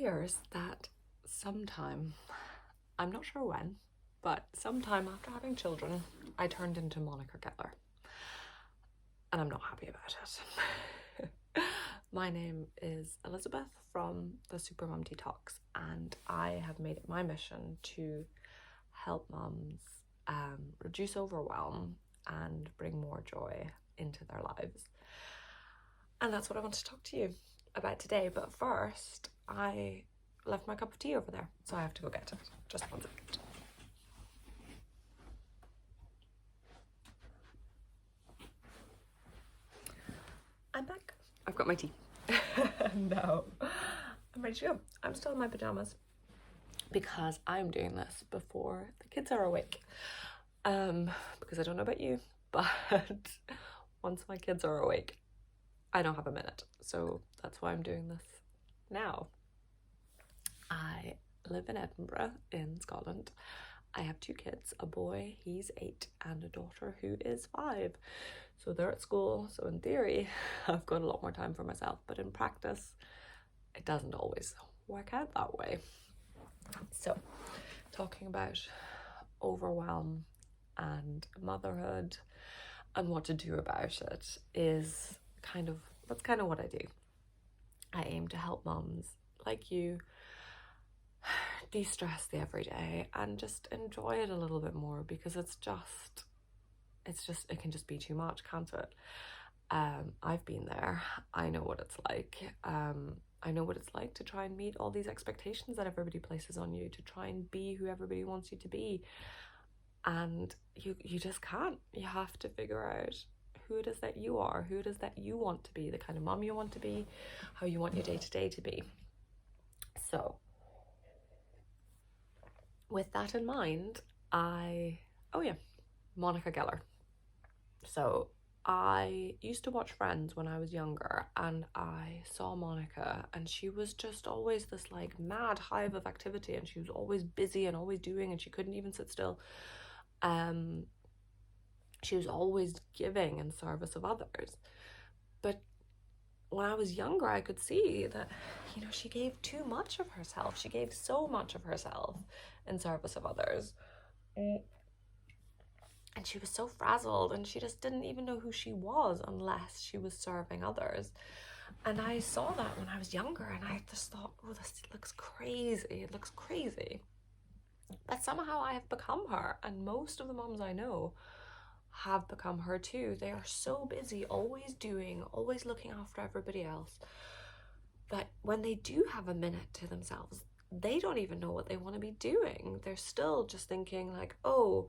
appears that sometime, I'm not sure when, but sometime after having children, I turned into Monica Geller. And I'm not happy about it. My name is Elizabeth from the Supermum Detox, and I have made it my mission to help mums reduce overwhelm and bring more joy into their lives. And that's what I want to talk to you about today. But first, I left my cup of tea over there, so I have to go get it. Just 1 second. I'm back. I've got my tea. No, I'm ready to go. I'm still in my pajamas because I'm doing this before the kids are awake. Because I don't know about you, but once my kids are awake, I don't have a minute. So that's why I'm doing this now. I live in Edinburgh in Scotland. I have 2 kids, a boy, he's 8, and a daughter who is 5. So they're at school, so in theory, I've got a lot more time for myself, but in practice, it doesn't always work out that way. So, talking about overwhelm and motherhood and what to do about it is that's kind of what I do. I aim to help mums like you de-stress the everyday and just enjoy it a little bit more, because it can just be too much, can't it? I've been there. I know what it's like. I know what it's like to try and meet all these expectations that everybody places on you, to try and be who everybody wants you to be, and you just can't. You have to figure out who it is that you are, who it is that you want to be, the kind of mom you want to be, how you want your day-to-day to be. So with that in mind, Monica Geller. So I used to watch Friends when I was younger, and I saw Monica, and she was just always this like mad hive of activity, and she was always busy and always doing, and she couldn't even sit still. She was always giving in service of others. But when I was younger, I could see that, she gave too much of herself. She gave so much of herself in service of others. And she was so frazzled, and she just didn't even know who she was unless she was serving others. And I saw that when I was younger, and I just thought, oh, this looks crazy. It looks crazy. But somehow I have become her, and most of the moms I know have become her too. They are so busy, always doing, always looking after everybody else, that when they do have a minute to themselves, they don't even know what they want to be doing. They're still just thinking like, oh,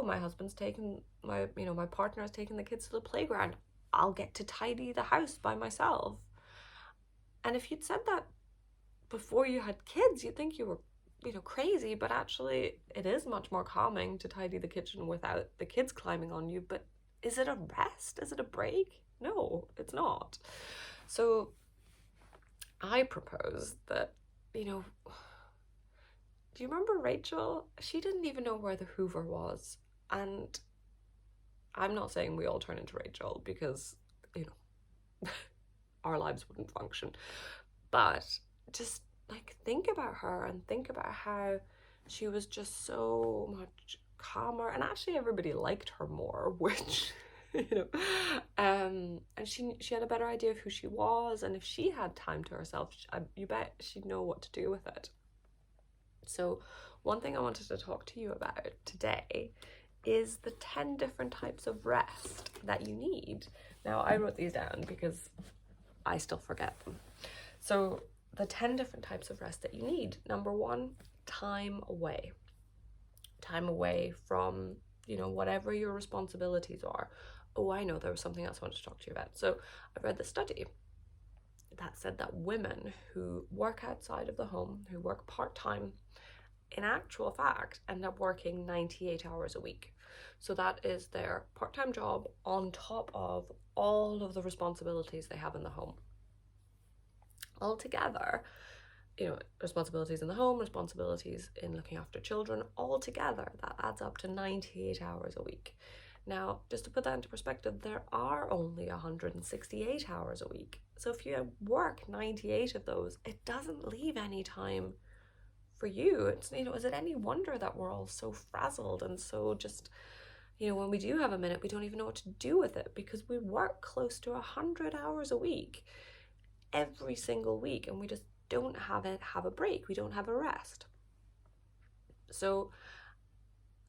my husband's taken my partner has taken the kids to the playground. I'll get to tidy the house by myself. And if you'd said that before you had kids, you'd think you were crazy, but actually it is much more calming to tidy the kitchen without the kids climbing on you. But is it a rest? Is it a break? No, it's not. So I propose that, do you remember Rachel? She didn't even know where the Hoover was. And I'm not saying we all turn into Rachel, because, our lives wouldn't function. But just think about her, and think about how she was just so much calmer, and actually everybody liked her more, which and she had a better idea of who she was, and if she had time to herself, you bet she'd know what to do with it. So one thing I wanted to talk to you about today is the 10 different types of rest that you need. Now, I wrote these down because I still forget them. So the 10 different types of rest that you need. Number 1, time away. Time away from, whatever your responsibilities are. Oh, I know, there was something else I wanted to talk to you about. So I read the study that said that women who work outside of the home, who work part-time, in actual fact, end up working 98 hours a week. So that is their part-time job on top of all of the responsibilities they have in the home. Altogether, responsibilities in the home, responsibilities in looking after children, all together, that adds up to 98 hours a week. Now, just to put that into perspective, there are only 168 hours a week. So if you work 98 of those, it doesn't leave any time for you. It's, is it any wonder that we're all so frazzled and so just, when we do have a minute, we don't even know what to do with it, because we work close to 100 hours a week, every single week, and we just don't have a break. We don't have a rest. So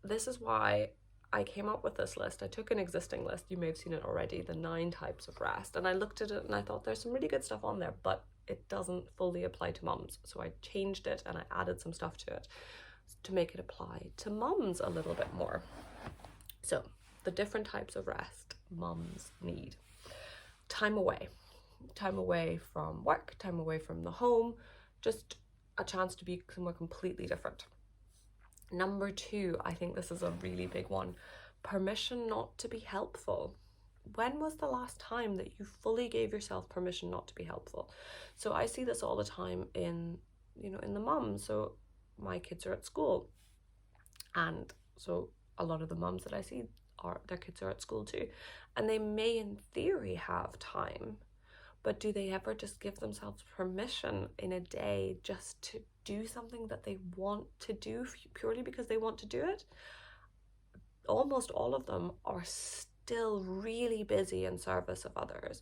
this is why I came up with this list. I took an existing list, you may have seen it already, the 9 types of rest, and I looked at it and I thought there's some really good stuff on there, but it doesn't fully apply to mums. So I changed it and I added some stuff to it to make it apply to mums a little bit more. So the different types of rest mums need: time away from work, time away from the home, just a chance to be somewhere completely different. Number 2, I think this is a really big one: permission not to be helpful. When was the last time that you fully gave yourself permission not to be helpful? So I see this all the time in the mums. So my kids are at school, and so a lot of the mums that I see their kids are at school too, and they may in theory have time, but do they ever just give themselves permission in a day just to do something that they want to do purely because they want to do it? Almost all of them are still really busy in service of others.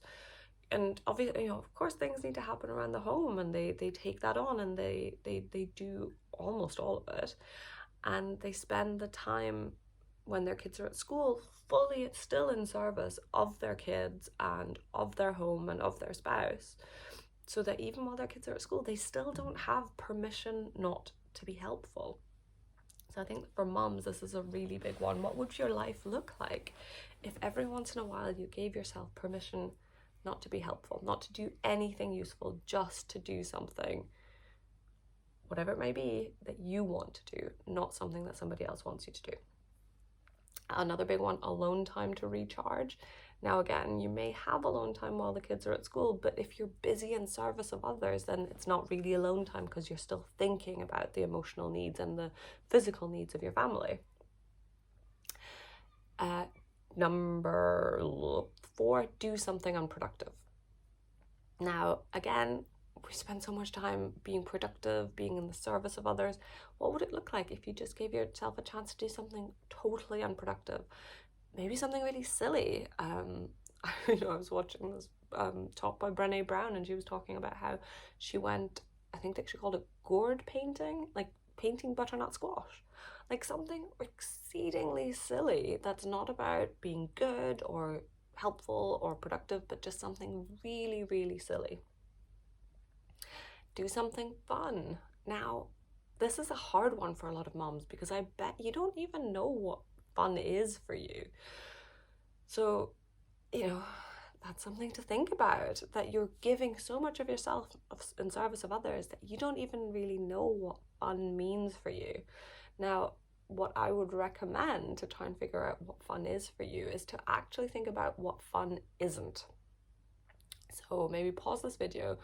And obviously, of course, things need to happen around the home, and they take that on, and they do almost all of it. And they spend the time when their kids are at school fully still in service of their kids and of their home and of their spouse, so that even while their kids are at school, they still don't have permission not to be helpful. So I think for mums, this is a really big one. What would your life look like if every once in a while you gave yourself permission not to be helpful, not to do anything useful, just to do something, whatever it may be, that you want to do, not something that somebody else wants you to do? Another big one: alone time to recharge. Now again, you may have alone time while the kids are at school, but if you're busy in service of others, then it's not really alone time, because you're still thinking about the emotional needs and the physical needs of your family. Number 4, do something unproductive. Now again, we spend so much time being productive, being in the service of others. What would it look like if you just gave yourself a chance to do something totally unproductive? Maybe something really silly. I was watching this talk by Brené Brown, and she was talking about how she went, I think she called it gourd painting, like painting butternut squash. Like something exceedingly silly that's not about being good or helpful or productive, but just something really, really silly. Do something fun. Now, this is a hard one for a lot of moms, because I bet you don't even know what fun is for you. So, that's something to think about, that you're giving so much of yourself in service of others that you don't even really know what fun means for you. Now, what I would recommend to try and figure out what fun is for you is to actually think about what fun isn't. So maybe pause this video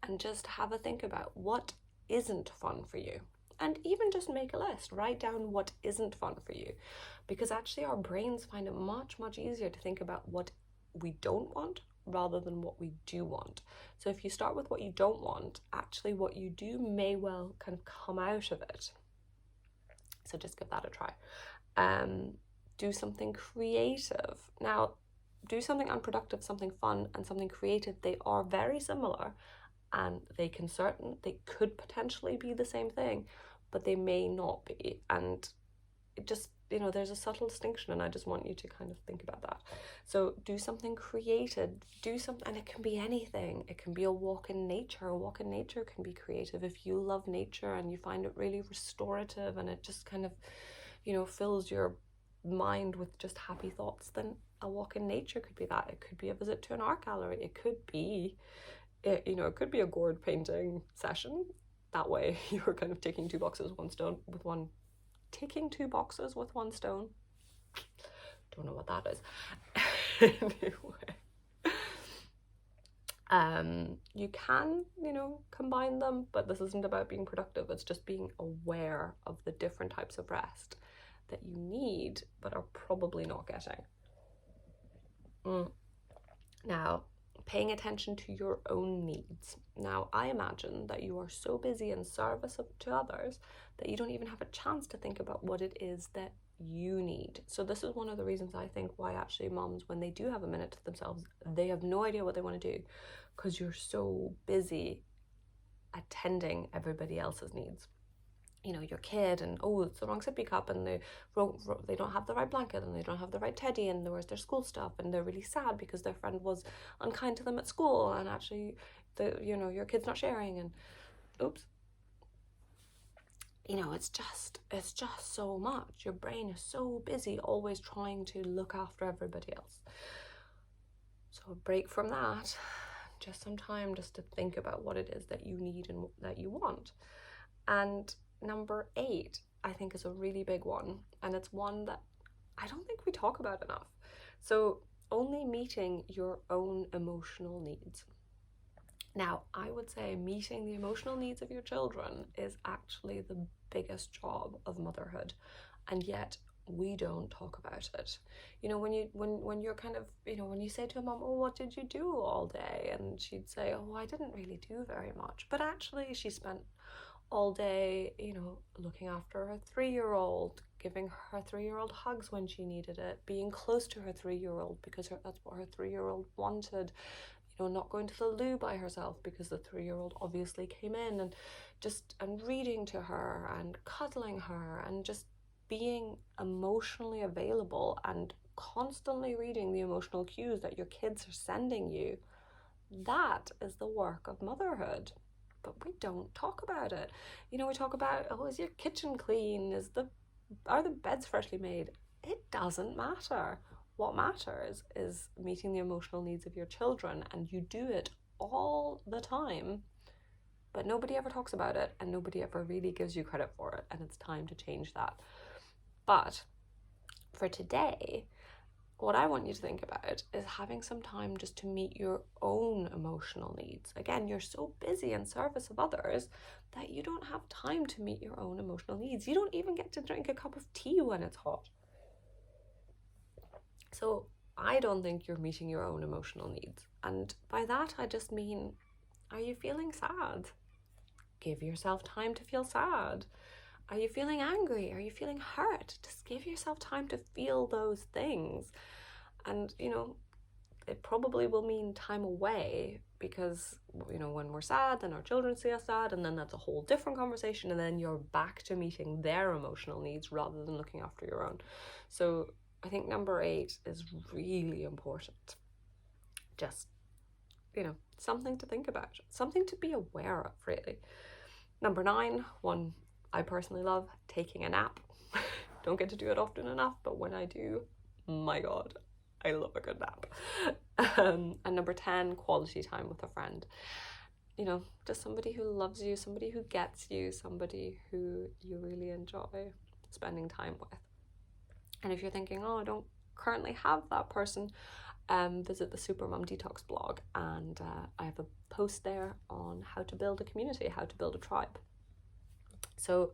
and just have a think about what isn't fun for you. And even just make a list, write down what isn't fun for you, because actually our brains find it much, much easier to think about what we don't want rather than what we do want. So if you start with what you don't want, actually what you do may well kind of come out of it. So just give that a try. Do something creative. Now, do something unproductive, something fun, and something creative. They are very similar, and they could potentially be the same thing, but they may not be. And it just, there's a subtle distinction, and I just want you to kind of think about that. So do something creative, and it can be anything. It can be a walk in nature. A walk in nature can be creative. If you love nature and you find it really restorative, and it just kind of, fills your mind with just happy thoughts, then a walk in nature could be that. It could be a visit to an art gallery. It could be a gourd painting session. That way you're kind of ticking two boxes with one stone. Don't know what that is. Anyway, you can, combine them, but this isn't about being productive. It's just being aware of the different types of rest that you need but are probably not getting. Now, paying attention to your own needs. Now, I imagine that you are so busy in service to others that you don't even have a chance to think about what it is that you need. So this is one of the reasons I think why actually moms, when they do have a minute to themselves, they have no idea what they want to do, because you're so busy attending everybody else's needs. You know, your kid, and oh, it's the wrong sippy cup, and they don't have the right blanket, and they don't have the right teddy, and where's their school stuff, and they're really sad because their friend was unkind to them at school, and actually your kid's not sharing, and oops. It's just so much. Your brain is so busy always trying to look after everybody else. So a break from that, just some time just to think about what it is that you need and that you want. And number 8, I think, is a really big one, and it's one that I don't think we talk about enough. So only meeting your own emotional needs. Now, I would say meeting the emotional needs of your children is actually the biggest job of motherhood, and yet we don't talk about it. When you're kind of, when you say to a mom, oh, what did you do all day? And she'd say, oh, I didn't really do very much. But actually she spent all day, looking after her 3-year-old, giving her 3-year-old hugs when she needed it, being close to her 3-year-old because that's what her 3-year-old wanted, not going to the loo by herself because the 3-year-old obviously came in, and reading to her and cuddling her and just being emotionally available and constantly reading the emotional cues that your kids are sending you. That is the work of motherhood. But we don't talk about it. We talk about, oh, is your kitchen clean? Are the beds freshly made? It doesn't matter. What matters is meeting the emotional needs of your children, and you do it all the time, but nobody ever talks about it, and nobody ever really gives you credit for it, and it's time to change that. But for today, what I want you to think about is having some time just to meet your own emotional needs. Again, you're so busy in service of others that you don't have time to meet your own emotional needs. You don't even get to drink a cup of tea when it's hot. So I don't think you're meeting your own emotional needs. And by that, I just mean, are you feeling sad? Give yourself time to feel sad. Are you feeling angry? Are you feeling hurt? Just give yourself time to feel those things. And, it probably will mean time away, because, when we're sad, then our children see us sad, and then that's a whole different conversation, and then you're back to meeting their emotional needs rather than looking after your own. So I think number 8 is really important. Just, something to think about, something to be aware of, really. Number 9, one I personally love, taking a nap. Don't get to do it often enough, but when I do, my God, I love a good nap. And number 10, quality time with a friend. Just somebody who loves you, somebody who gets you, somebody who you really enjoy spending time with. And if you're thinking, oh, I don't currently have that person, visit the Supermom Detox blog, and I have a post there on how to build a community, how to build a tribe. So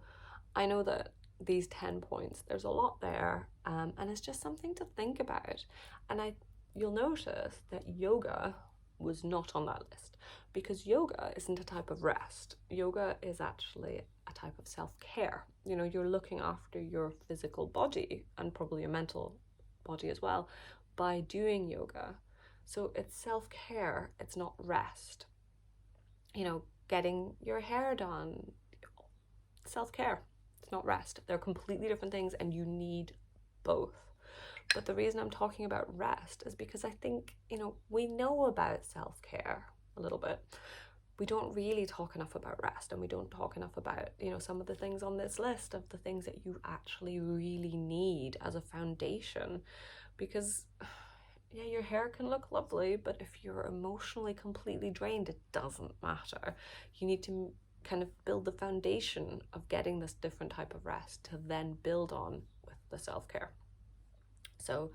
I know that these 10 points, there's a lot there, and it's just something to think about. And you'll notice that yoga was not on that list, because yoga isn't a type of rest. Yoga is actually a type of self-care. You're looking after your physical body and probably your mental body as well by doing yoga. So it's self-care, it's not rest. Getting your hair done, self-care, it's not rest. They're completely different things, and you need both. But the reason I'm talking about rest is because I think, we know about self-care a little bit. We don't really talk enough about rest, and we don't talk enough about, some of the things on this list of the things that you actually really need as a foundation. Because, yeah, your hair can look lovely, but if you're emotionally completely drained, it doesn't matter. You need to kind of build the foundation of getting this different type of rest to then build on with the self-care. So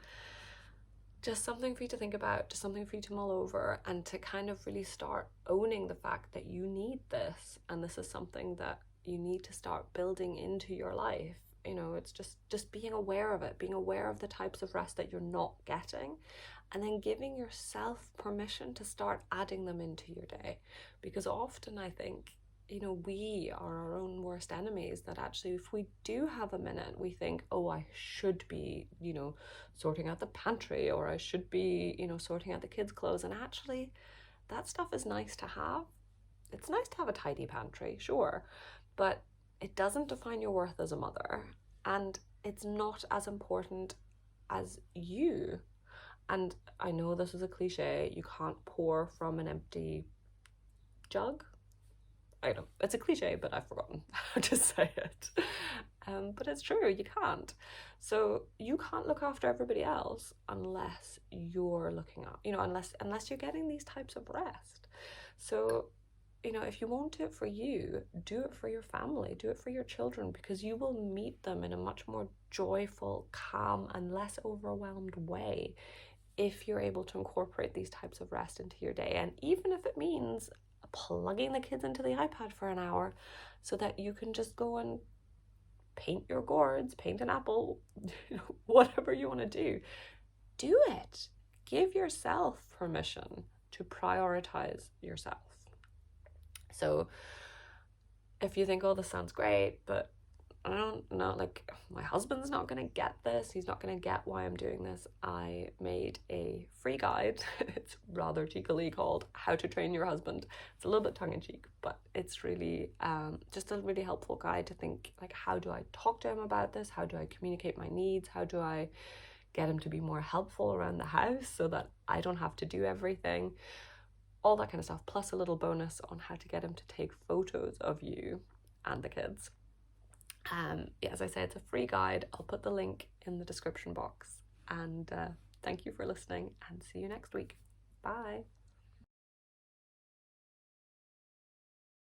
just something for you to think about, just something for you to mull over, and to kind of really start owning the fact that you need this, and this is something that you need to start building into your life. It's just being aware of it, being aware of the types of rest that you're not getting, and then giving yourself permission to start adding them into your day. Because often I think, we are our own worst enemies, that actually if we do have a minute, we think, oh, I should be, sorting out the pantry, or I should be, sorting out the kids' clothes. And actually, that stuff is nice to have. It's nice to have a tidy pantry, sure, but it doesn't define your worth as a mother, and it's not as important as you. And I know this is a cliche, you can't pour from an empty jug. I know, it's a cliche, but I've forgotten how to say it. But it's true, you can't. So you can't look after everybody else unless you're looking up, unless you're getting these types of rest. So, if you won't do it for you, do it for your family, do it for your children, because you will meet them in a much more joyful, calm, and less overwhelmed way if you're able to incorporate these types of rest into your day. And even if it means plugging the kids into the iPad for an hour so that you can just go and paint your gourds, paint an apple, whatever you want to do it. Give yourself permission to prioritize yourself. So if you think, oh, this sounds great, but I don't know, like, my husband's not going to get this, he's not going to get why I'm doing this, I made a free guide. It's rather cheekily called How to Train Your Husband. It's a little bit tongue-in-cheek, but it's really just a really helpful guide to think, like, how do I talk to him about this? How do I communicate my needs? How do I get him to be more helpful around the house so that I don't have to do everything? All that kind of stuff, plus a little bonus on how to get him to take photos of you and the kids. As I say, it's a free guide. I'll put the link in the description box. And thank you for listening, and see you next week. Bye.